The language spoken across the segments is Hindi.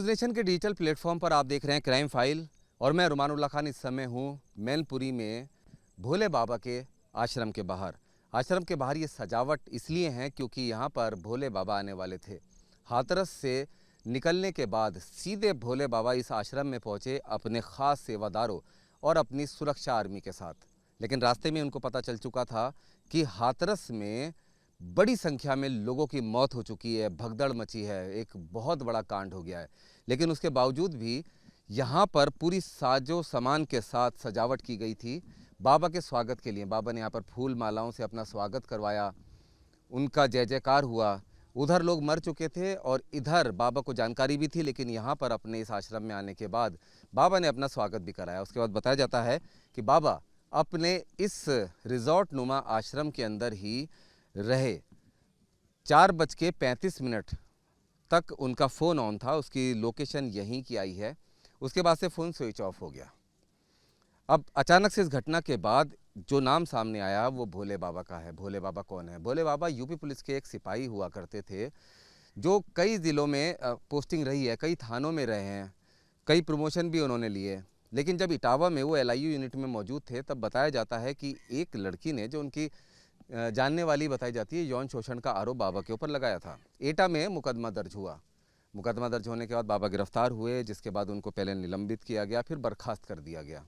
नेशन के डिजिटल प्लेटफॉर्म पर आप देख रहे हैं क्राइम फाइल और मैं रुमानुल्लाह खान इस समय हूँ मैनपुरी में भोले बाबा के आश्रम के बाहर। आश्रम के बाहर ये सजावट इसलिए है क्योंकि यहाँ पर भोले बाबा आने वाले थे। हाथरस से निकलने के बाद सीधे भोले बाबा इस आश्रम में पहुँचे अपने ख़ास सेवादारों और अपनी सुरक्षा आर्मी के साथ। लेकिन रास्ते में उनको पता चल चुका था कि हाथरस में बड़ी संख्या में लोगों की मौत हो चुकी है, भगदड़ मची है, एक बहुत बड़ा कांड हो गया है। लेकिन उसके बावजूद भी यहाँ पर पूरी साजो सामान के साथ सजावट की गई थी बाबा के स्वागत के लिए। बाबा ने यहाँ पर फूल मालाओं से अपना स्वागत करवाया, उनका जय जयकार हुआ। उधर लोग मर चुके थे और इधर बाबा को जानकारी भी थी, लेकिन यहाँ पर अपने इस आश्रम में आने के बाद बाबा ने अपना स्वागत भी कराया। उसके बाद बताया जाता है कि बाबा अपने इस रिजॉर्ट नुमा आश्रम के अंदर ही रहे। 4:35 तक उनका फ़ोन ऑन था, उसकी लोकेशन यहीं की आई है। उसके बाद से फ़ोन स्विच ऑफ हो गया। अब अचानक से इस घटना के बाद जो नाम सामने आया वो भोले बाबा का है। भोले बाबा कौन है? भोले बाबा यूपी पुलिस के एक सिपाही हुआ करते थे, जो कई ज़िलों में पोस्टिंग रही है, कई थानों में रहे हैं, कई प्रमोशन भी उन्होंने लिए। लेकिन जब इटावा में वो LIU यूनिट में मौजूद थे तब बताया जाता है कि एक लड़की ने, जो उनकी जानने वाली बताई जाती है, यौन शोषण का आरोप बाबा के ऊपर लगाया था। एटा में मुकदमा दर्ज हुआ। मुकदमा दर्ज होने के बाद बाबा गिरफ्तार हुए, जिसके बाद उनको पहले निलंबित किया गया, फिर बर्खास्त कर दिया गया।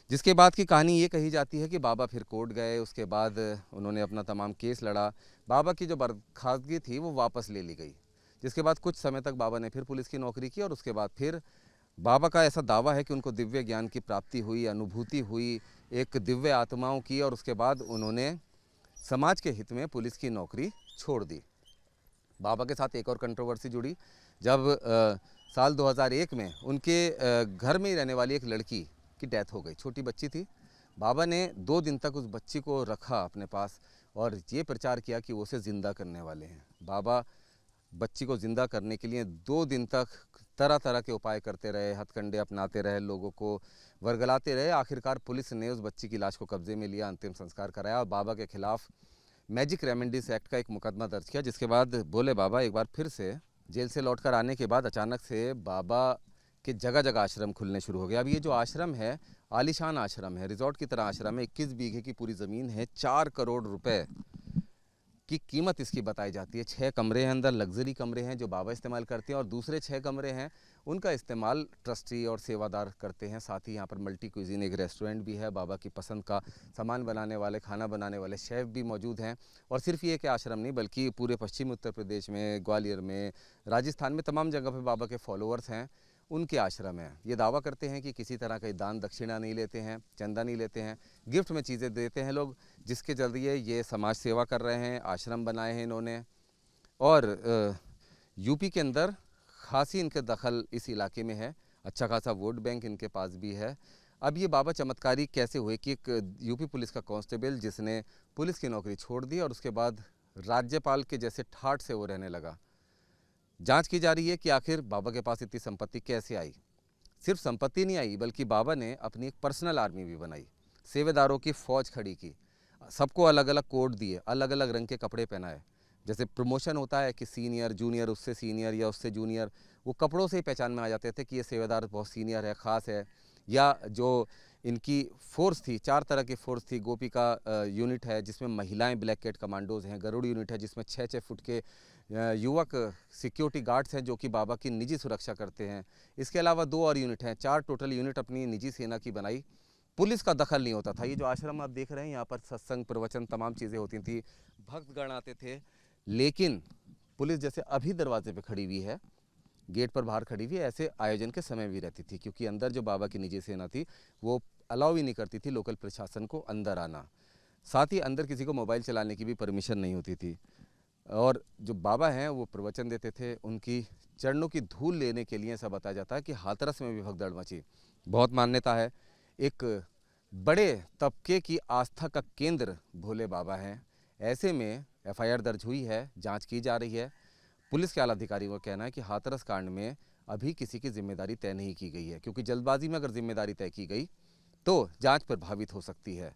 जिसके बाद की कहानी ये कही जाती है कि बाबा फिर कोर्ट गए, उसके बाद उन्होंने अपना तमाम केस लड़ा। बाबा की जो बर्खास्तगी थी वो वापस ले ली गई। जिसके बाद कुछ समय तक बाबा ने फिर पुलिस की नौकरी की और उसके बाद फिर बाबा का ऐसा दावा है कि उनको दिव्य ज्ञान की प्राप्ति हुई, अनुभूति हुई, एक दिव्य आत्माओं की, और उसके बाद उन्होंने समाज के हित में पुलिस की नौकरी छोड़ दी। बाबा के साथ एक और कंट्रोवर्सी जुड़ी जब साल 2001 में उनके घर में ही रहने वाली एक लड़की की डेथ हो गई। छोटी बच्ची थी। बाबा ने 2 दिन तक उस बच्ची को रखा अपने पास और ये प्रचार किया कि वो उसे ज़िंदा करने वाले हैं। बाबा बच्ची को ज़िंदा करने के लिए 2 दिन तक तरह तरह के उपाय करते रहे, हथकंडे अपनाते रहे, लोगों को वर्गलाते रहे। आखिरकार पुलिस ने उस बच्ची की लाश को कब्जे में लिया, अंतिम संस्कार कराया और बाबा के खिलाफ मैजिक रेमेडीज एक्ट का एक मुकदमा दर्ज किया। जिसके बाद भोले बाबा एक बार फिर से जेल से लौटकर आने के बाद अचानक से बाबा के जगह जगह आश्रम खुलने शुरू हो गया। अब ये जो आश्रम है आलीशान आश्रम है, रिजॉर्ट की तरह आश्रम है। 21 बीघे की पूरी ज़मीन है, 4 करोड़ रुपए की कीमत इसकी बताई जाती है। 6 कमरे हैं, अंदर लग्जरी कमरे हैं जो बाबा इस्तेमाल करते हैं, और दूसरे 6 कमरे हैं उनका इस्तेमाल ट्रस्टी और सेवादार करते हैं। साथ ही यहाँ पर मल्टी क्विजीन एक रेस्टोरेंट भी है। बाबा की पसंद का सामान बनाने वाले, खाना बनाने वाले शेफ़ भी मौजूद हैं। और सिर्फ ये कि आश्रम नहीं, बल्कि पूरे पश्चिमी उत्तर प्रदेश में, ग्वालियर में, राजस्थान में, तमाम जगह पर बाबा के फॉलोअर्स हैं, उनके आश्रम है। ये दावा करते हैं कि किसी तरह का दान दक्षिणा नहीं लेते हैं, चंदा नहीं लेते हैं, गिफ्ट में चीज़ें देते हैं लोग, जिसके जरिए ये समाज सेवा कर रहे हैं। आश्रम बनाए हैं इन्होंने और यूपी के अंदर खासी इनके दखल इस इलाके में है। अच्छा खासा वोट बैंक इनके पास भी है। अब ये बाबा चमत्कारी कैसे हुए कि एक यूपी पुलिस का कांस्टेबल जिसने पुलिस की नौकरी छोड़ दी और उसके बाद राज्यपाल के जैसे ठाठ से वो रहने लगा। जांच की जा रही है कि आखिर बाबा के पास इतनी संपत्ति कैसे आई। सिर्फ संपत्ति नहीं आई, बल्कि बाबा ने अपनी एक पर्सनल आर्मी भी बनाई, सेवेदारों की फ़ौज खड़ी की, सबको अलग अलग कोड दिए, अलग अलग रंग के कपड़े पहनाए। जैसे प्रमोशन होता है कि सीनियर, जूनियर, उससे सीनियर या उससे जूनियर, वो कपड़ों से ही पहचान में आ जाते थे कि ये सेवेदार बहुत सीनियर है, ख़ास है। या जो इनकी फ़ोर्स थी, 4 तरह की फ़ोर्स थी। गोपिका यूनिट है जिसमें महिलाएं ब्लैक कैट कमांडोज़ हैं। गरुड़ यूनिट है जिसमें 6-6 फुट के युवक सिक्योरिटी गार्ड्स हैं जो कि बाबा की निजी सुरक्षा करते हैं। इसके अलावा 2 और यूनिट हैं। 4 टोटल यूनिट अपनी निजी सेना की बनाई। पुलिस का दखल नहीं होता था। ये जो आश्रम आप देख रहे हैं, यहाँ पर सत्संग, प्रवचन, तमाम चीज़ें होती थी, भक्तगण आते थे। लेकिन पुलिस जैसे अभी दरवाजे पे खड़ी हुई है, गेट पर बाहर खड़ी हुई है, ऐसे आयोजन के समय भी रहती थी, क्योंकि अंदर जो बाबा की निजी सेना थी वो अलाउ ही नहीं करती थी लोकल प्रशासन को अंदर आना। साथ ही अंदर किसी को मोबाइल चलाने की भी परमिशन नहीं होती थी। और जो बाबा हैं वो प्रवचन देते थे, उनकी चरणों की धूल लेने के लिए ऐसा बताया जाता है कि हाथरस में भी भगदड़ मची। बहुत मान्यता है। एक बड़े तबके की आस्था का केंद्र भोले बाबा हैं। ऐसे में FIR दर्ज हुई है, जांच की जा रही है। पुलिस के आला अधिकारियों का कहना है कि हाथरस कांड में अभी किसी की जिम्मेदारी तय नहीं की गई है, क्योंकि जल्दबाजी में अगर जिम्मेदारी तय की गई तो जांच प्रभावित हो सकती है।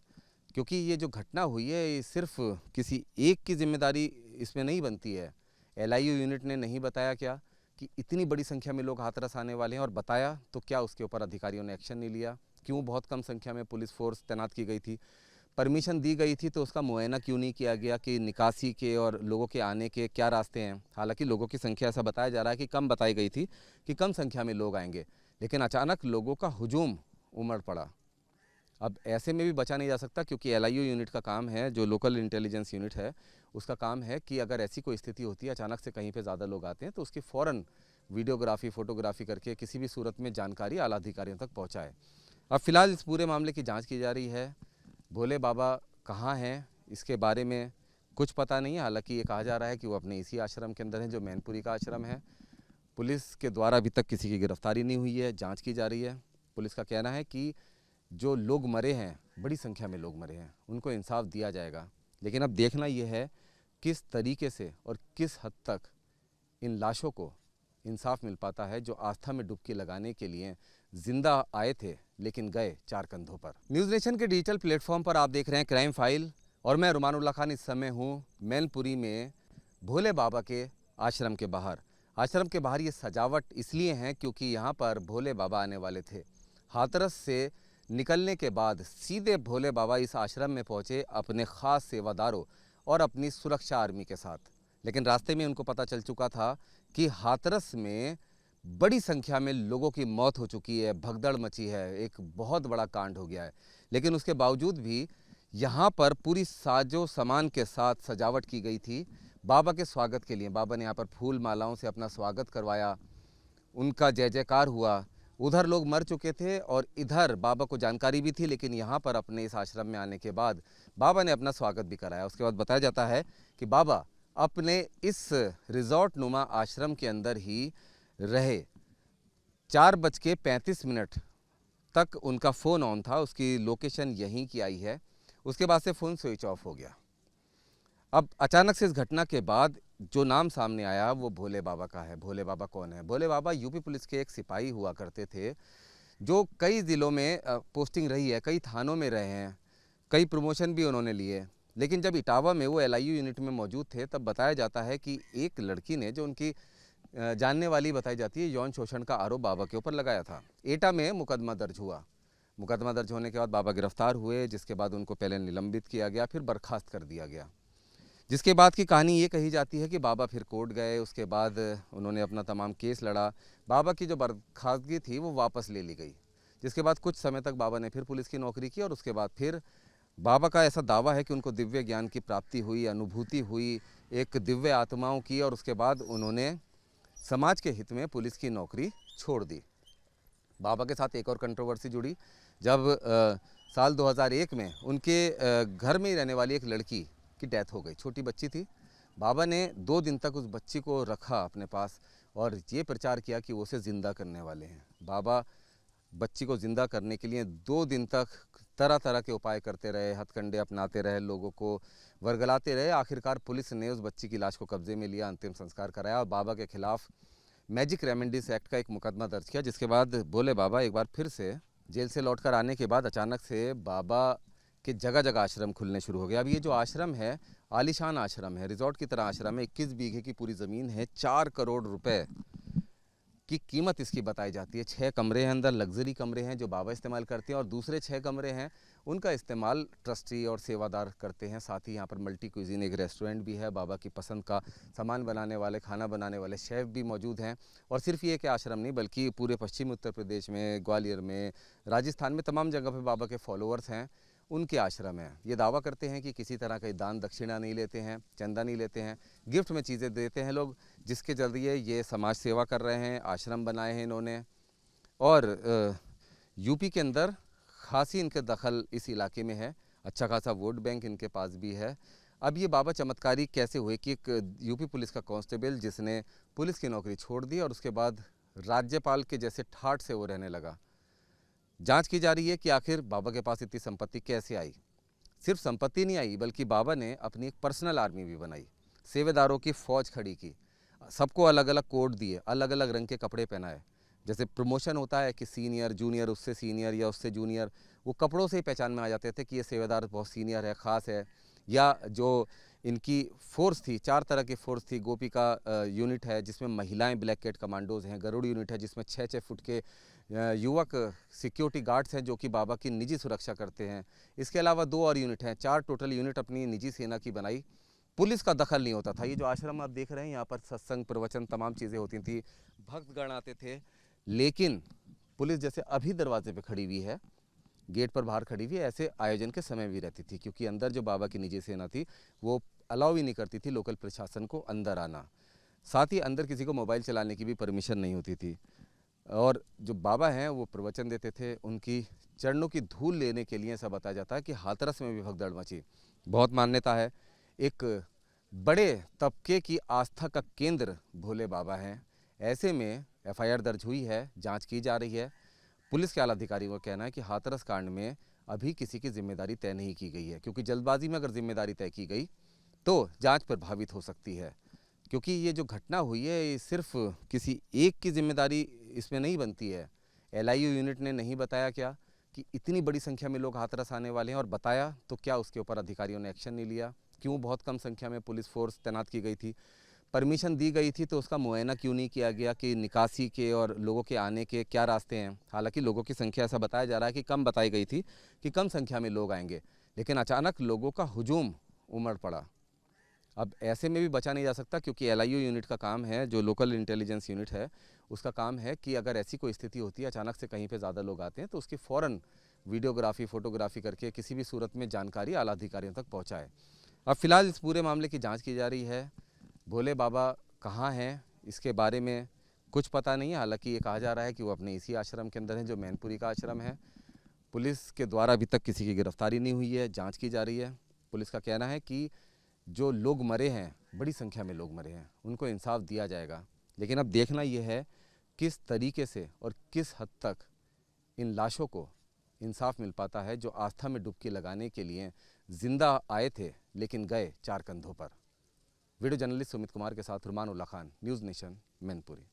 क्योंकि ये जो घटना हुई है ये सिर्फ किसी एक की जिम्मेदारी इसमें नहीं बनती है। LIU यूनिट ने नहीं बताया क्या, कि इतनी बड़ी संख्या में लोग हाथरस आने वाले हैं, और बताया तो क्या उसके ऊपर अधिकारियों ने एक्शन नहीं लिया? क्यों बहुत कम संख्या में पुलिस फोर्स तैनात की गई थी? परमिशन दी गई थी तो उसका मुआयना क्यों नहीं किया गया कि निकासी के और लोगों के आने के क्या रास्ते हैं? हालांकि लोगों की संख्या, ऐसा बताया जा रहा है कि कम बताई गई थी कि कम संख्या में लोग आएंगे, लेकिन अचानक लोगों का हुजूम उमड़ पड़ा। अब ऐसे में भी बचा नहीं जा सकता, क्योंकि एलआईयू यूनिट का काम है, जो लोकल इंटेलिजेंस यूनिट है, उसका काम है कि अगर ऐसी कोई स्थिति होती है, अचानक से कहीं पे ज़्यादा लोग आते हैं, तो उसकी फ़ौरन वीडियोग्राफी, फोटोग्राफी करके किसी भी सूरत में जानकारी आला अधिकारियों तक पहुँचाए। अब फिलहाल इस पूरे मामले की जाँच की जा रही है। भोले बाबा कहाँ हैं, इसके बारे में कुछ पता नहीं है। हालांकि ये कहा जा रहा है कि वो अपने इसी आश्रम के अंदर हैं, जो मैनपुरी का आश्रम है। पुलिस के द्वारा अभी तक किसी की गिरफ्तारी नहीं हुई है, जांच की जा रही है। पुलिस का कहना है कि जो लोग मरे हैं, बड़ी संख्या में लोग मरे हैं, उनको इंसाफ दिया जाएगा। लेकिन अब देखना ये है किस तरीके से और किस हद तक इन लाशों को इंसाफ मिल पाता है, जो आस्था में डुबकी लगाने के लिए जिंदा आए थे लेकिन गए चार कंधों पर। न्यूज़ नेशन के डिजिटल प्लेटफॉर्म पर आप देख रहे हैं क्राइम फाइल, और मैं रुमानुल्लाह खान इस समय हूँ मैनपुरी में भोले बाबा के आश्रम के बाहर। आश्रम के बाहर ये सजावट इसलिए है क्योंकि यहाँ पर भोले बाबा आने वाले थे। हाथरस से निकलने के बाद सीधे भोले बाबा इस आश्रम में पहुँचे अपने ख़ास सेवादारों और अपनी सुरक्षा आर्मी के साथ। लेकिन रास्ते में उनको पता चल चुका था कि हाथरस में बड़ी संख्या में लोगों की मौत हो चुकी है, भगदड़ मची है, एक बहुत बड़ा कांड हो गया है। लेकिन उसके बावजूद भी यहाँ पर पूरी साजो सामान के साथ सजावट की गई थी बाबा के स्वागत के लिए। बाबा ने यहाँ पर फूल मालाओं से अपना स्वागत करवाया, उनका जय जयकार हुआ। उधर लोग मर चुके थे और इधर बाबा को जानकारी भी थी, लेकिन यहाँ पर अपने इस आश्रम में आने के बाद बाबा ने अपना स्वागत भी कराया। उसके बाद बताया जाता है कि बाबा अपने इस रिजॉर्ट नुमा आश्रम के अंदर ही रहे। 4:35 तक उनका फ़ोन ऑन था, उसकी लोकेशन यहीं की आई है। उसके बाद से फ़ोन स्विच ऑफ हो गया। अब अचानक से इस घटना के बाद जो नाम सामने आया वो भोले बाबा का है। भोले बाबा कौन है? भोले बाबा यूपी पुलिस के एक सिपाही हुआ करते थे, जो कई ज़िलों में पोस्टिंग रही है, कई थानों में रहे हैं, कई प्रमोशन भी उन्होंने लिए। लेकिन जब इटावा में वो एलआईयू यूनिट में मौजूद थे, तब बताया जाता है कि एक लड़की ने, जो उनकी जानने वाली बताई जाती है, यौन शोषण का आरोप बाबा के ऊपर लगाया था। एटा में मुकदमा दर्ज हुआ। मुकदमा दर्ज होने के बाद बाबा गिरफ्तार हुए, जिसके बाद उनको पहले निलंबित किया गया, फिर बर्खास्त कर दिया गया। जिसके बाद की कहानी ये कही जाती है कि बाबा फिर कोर्ट गए, उसके बाद उन्होंने अपना तमाम केस लड़ा। बाबा की जो बर्खास्तगी थी वो वापस ले ली गई, जिसके बाद कुछ समय तक बाबा ने फिर पुलिस की नौकरी की। और उसके बाद फिर बाबा का ऐसा दावा है कि उनको दिव्य ज्ञान की प्राप्ति हुई, अनुभूति हुई, एक दिव्य आत्माओं की, और उसके बाद उन्होंने समाज के हित में पुलिस की नौकरी छोड़ दी। बाबा के साथ एक और कंट्रोवर्सी जुड़ी, जब साल 2001 में उनके घर में ही रहने वाली एक लड़की की डेथ हो गई। छोटी बच्ची थी। बाबा ने 2 दिन तक उस बच्ची को रखा अपने पास और ये प्रचार किया कि वो उसे ज़िंदा करने वाले हैं। बाबा बच्ची को ज़िंदा करने के लिए 2 दिन तक तरह तरह के उपाय करते रहे, हथकंडे अपनाते रहे, लोगों को वर्गलाते रहे। आखिरकार पुलिस ने उस बच्ची की लाश को कब्जे में लिया, अंतिम संस्कार कराया और बाबा के खिलाफ मैजिक रेमेडीज एक्ट का एक मुकदमा दर्ज किया। जिसके बाद भोले बाबा एक बार फिर से जेल से लौटकर आने के बाद अचानक से बाबा के जगह जगह आश्रम खुलने शुरू हो गए। अब ये जो आश्रम है, आलीशान आश्रम है, रिजॉर्ट की तरह आश्रम है। 21 बीघे की पूरी ज़मीन है, 4 करोड़ रुपए की कीमत इसकी बताई जाती है। 6 कमरे हैं अंदर, लग्जरी कमरे हैं जो बाबा इस्तेमाल करते हैं, और दूसरे 6 कमरे हैं उनका इस्तेमाल ट्रस्टी और सेवादार करते हैं। साथ ही यहाँ पर मल्टी क्यूजिन एक रेस्टोरेंट भी है, बाबा की पसंद का सामान बनाने वाले, खाना बनाने वाले शेफ़ भी मौजूद हैं। और सिर्फ ये कि आश्रम नहीं, बल्कि पूरे पश्चिमी उत्तर प्रदेश में, ग्वालियर में, राजस्थान में, तमाम जगह पर बाबा के फॉलोअर्स हैं, उनके आश्रम है। ये दावा करते हैं कि किसी तरह का दान दक्षिणा नहीं लेते हैं, चंदा नहीं लेते हैं, गिफ्ट में चीज़ें देते हैं लोग, जिसके जरिए ये समाज सेवा कर रहे हैं। आश्रम बनाए हैं इन्होंने, और यूपी के अंदर खासी इनके दखल इस इलाके में है। अच्छा खासा वोट बैंक इनके पास भी है। अब ये बाबा चमत्कारी कैसे हुए कि एक यूपी पुलिस का कांस्टेबल, जिसने पुलिस की नौकरी छोड़ दी और उसके बाद राज्यपाल के जैसे ठाठ से वो रहने लगा। जांच की जा रही है कि आखिर बाबा के पास इतनी संपत्ति कैसे आई। सिर्फ संपत्ति नहीं आई, बल्कि बाबा ने अपनी एक पर्सनल आर्मी भी बनाई, सेवेदारों की फ़ौज खड़ी की, सबको अलग अलग कोड दिए, अलग अलग रंग के कपड़े पहनाए। जैसे प्रमोशन होता है कि सीनियर जूनियर, उससे सीनियर या उससे जूनियर, वो कपड़ों से ही पहचान में आ जाते थे कि ये सेवेदार बहुत सीनियर है, ख़ास है। या जो इनकी फोर्स थी, 4 तरह की फोर्स थी। गोपी का यूनिट है जिसमें महिलाएं ब्लैक कैट कमांडोज हैं, गरुड़ यूनिट है जिसमें 6-6 फुट के युवक सिक्योरिटी गार्ड्स हैं जो कि बाबा की निजी सुरक्षा करते हैं। इसके अलावा 2 और यूनिट हैं, 4 टोटल यूनिट अपनी निजी सेना की बनाई। पुलिस का दखल नहीं होता था। ये जो आश्रम आप देख रहे हैं, यहाँ पर सत्संग, प्रवचन, तमाम चीज़ें होती थी, भक्तगण आते थे, लेकिन पुलिस जैसे अभी दरवाजे पे खड़ी हुई है, गेट पर बाहर खड़ी हुई है, ऐसे आयोजन के समय भी रहती थी, क्योंकि अंदर जो बाबा की निजी सेना थी वो अलाउ ही नहीं करती थी लोकल प्रशासन को अंदर आना। साथ ही अंदर किसी को मोबाइल चलाने की भी परमिशन नहीं होती थी। और जो बाबा हैं वो प्रवचन देते थे, उनकी चरणों की धूल लेने के लिए ऐसा बताया जाता है कि हाथरस में भी भगदड़ मची। बहुत मान्यता है, एक बड़े तबके की आस्था का केंद्र भोले बाबा हैं। ऐसे में एफआईआर दर्ज हुई है, जांच की जा रही है। पुलिस के आला अधिकारियों का कहना है कि हाथरस कांड में अभी किसी की जिम्मेदारी तय नहीं की गई है, क्योंकि जल्दबाजी में अगर जिम्मेदारी तय की गई तो जांच प्रभावित हो सकती है। क्योंकि ये जो घटना हुई है ये सिर्फ किसी एक की जिम्मेदारी इसमें नहीं बनती है। एलआईयू यूनिट ने नहीं बताया क्या कि इतनी बड़ी संख्या में लोग हाथरस आने वाले हैं, और बताया तो क्या उसके ऊपर अधिकारियों ने एक्शन नहीं लिया? क्यों बहुत कम संख्या में पुलिस फोर्स तैनात की गई थी? परमिशन दी गई थी तो उसका मुआयना क्यों नहीं किया गया कि निकासी के और लोगों के आने के क्या रास्ते हैं? हालांकि लोगों की संख्या, ऐसा बताया जा रहा है कि कम बताई गई थी कि कम संख्या में लोग आएंगे, लेकिन अचानक लोगों का हुजूम उमड़ पड़ा। अब ऐसे में भी बचा नहीं जा सकता, क्योंकि एलआईयू यूनिट का काम है, जो लोकल इंटेलिजेंस यूनिट है उसका काम है कि अगर ऐसी कोई स्थिति होती है, अचानक से कहीं पे ज़्यादा लोग आते हैं, तो उसकी फ़ौरन वीडियोग्राफी, फोटोग्राफी करके किसी भी सूरत में जानकारी आला अधिकारियों तक पहुँचाए। अब फिलहाल इस पूरे मामले की जाँच की जा रही है। भोले बाबा कहाँ हैं इसके बारे में कुछ पता नहीं है। हालांकि ये कहा जा रहा है कि वो अपने इसी आश्रम के अंदर हैं, जो मैनपुरी का आश्रम है। पुलिस के द्वारा अभी तक किसी की गिरफ्तारी नहीं हुई है, जांच की जा रही है। पुलिस का कहना है कि जो लोग मरे हैं, बड़ी संख्या में लोग मरे हैं, उनको इंसाफ दिया जाएगा। लेकिन अब देखना यह है किस तरीके से और किस हद तक इन लाशों को इंसाफ मिल पाता है, जो आस्था में डुबकी लगाने के लिए जिंदा आए थे लेकिन गए 4 कंधों पर। वीडियो जर्नलिस्ट सुमित कुमार के साथ रुमान उल्ला खान, न्यूज़ नेशन, मैनपुरी।